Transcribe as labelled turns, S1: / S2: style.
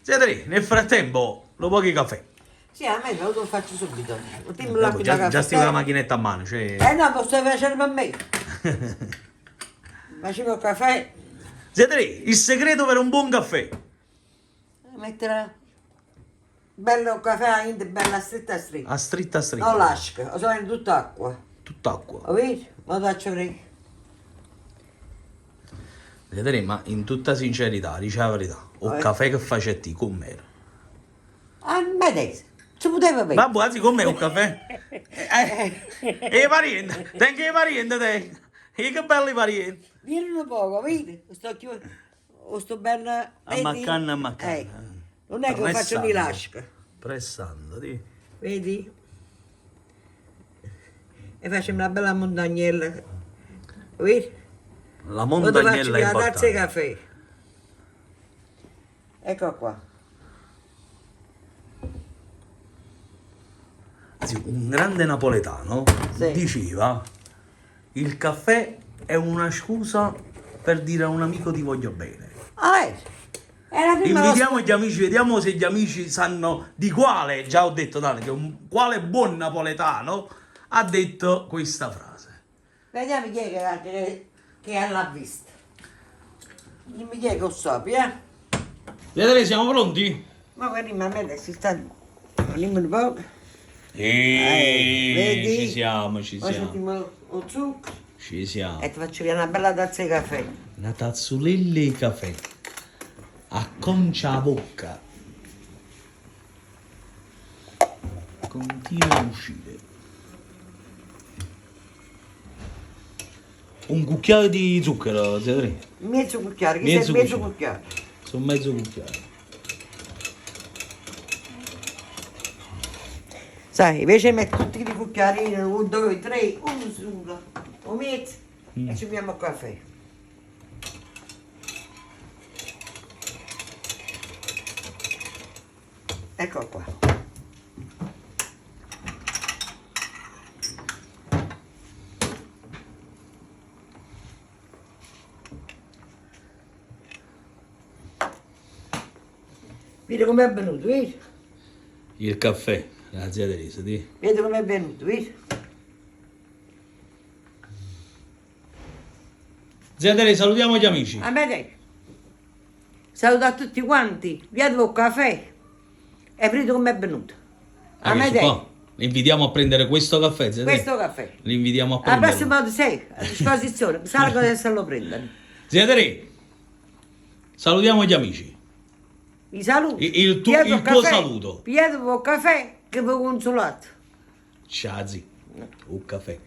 S1: Siete nel frattempo, lo pochi caffè.
S2: Sì, a me lo faccio subito. Mettiamo l'acqua da
S1: Già
S2: caffè.
S1: stai con la macchinetta a mano, cioè...
S2: No, lo stai facendo per me. Facciamo il caffè.
S1: Siete il segreto per un buon caffè.
S2: Mettere bello caffè, bella stretta stretta.
S1: A dritta dritta.
S2: Non lasca, sono in tutta acqua.
S1: Tutt'acqua.
S2: Capito? Ma faccio vedere.
S1: Siete ma in tutta sincerità, dice la verità. O caffè che facetti com'era.
S2: Ah, medesimo. Si poteva vedere.
S1: Babbo, anzi com'è un caffè? E pariente, tengo i parienti te. E che belli parienti.
S2: Vieni un po', capito? Sto bello.
S1: A maccanna, a maccanna.
S2: Non è che lo faccio di lasca.
S1: Pressando, di.
S2: Vedi? E facciamo una bella montagnella. Capito?
S1: La
S2: Lo faccio
S1: montagnella è
S2: la tazza di
S1: importante.
S2: caffè. Ecco qua.
S1: Anzi, un grande napoletano
S2: Sì.
S1: diceva: il caffè è una scusa per dire a un amico ti voglio bene.
S2: Ah, è la prima
S1: Invitiamo gli amici, vediamo se gli amici sanno di quale, già ho detto Dani, che quale buon napoletano ha detto questa frase.
S2: Vediamo chi è che l'ha vista. Dimmi chi è che lo sapi, eh?
S1: Vedete, siamo pronti?
S2: Ma guardi, ma a me si sta... Vediamo un po'.
S1: Vedi?
S2: Vedi?
S1: Ci siamo.
S2: Poi mettiamo lo zucchero
S1: Ci siamo.
S2: e ti faccio vedere una bella tazza di caffè.
S1: Una tazzolella di caffè. Acconcia a bocca. Continua a uscire. Un cucchiaio di zucchero, zia.
S2: Mezzo cucchiaio, chi
S1: Mezzo
S2: sei mezzo
S1: cucchiaio.
S2: cucchiaio.
S1: Sono mezzo cucchiaio.
S2: Sai, invece metto tutti i cucchiaini, 1, 2, 3, uno solo, un mezzo e ci mettiamo il caffè. Ecco qua. Vedi com'è venuto, vedi?
S1: Il caffè, la zia Teresa, di.
S2: Vedi com'è venuto, vedi?
S1: Zia Teresa, salutiamo gli amici.
S2: A me dai. Saluto a tutti quanti, via il caffè e vedete com'è venuto. A me dai.
S1: Qua. Li invitiamo a prendere questo caffè, zia Teresa.
S2: Questo caffè.
S1: Li invitiamo a
S2: Al
S1: prendere.
S2: prossimo modo sei a disposizione, salgo adesso lo prendono.
S1: Zia Teresa, salutiamo gli amici.
S2: Vi saluto.
S1: Il tuo saluto.
S2: Pigliate un caffè che vi ho consolato.
S1: Ciao, zia. Un caffè.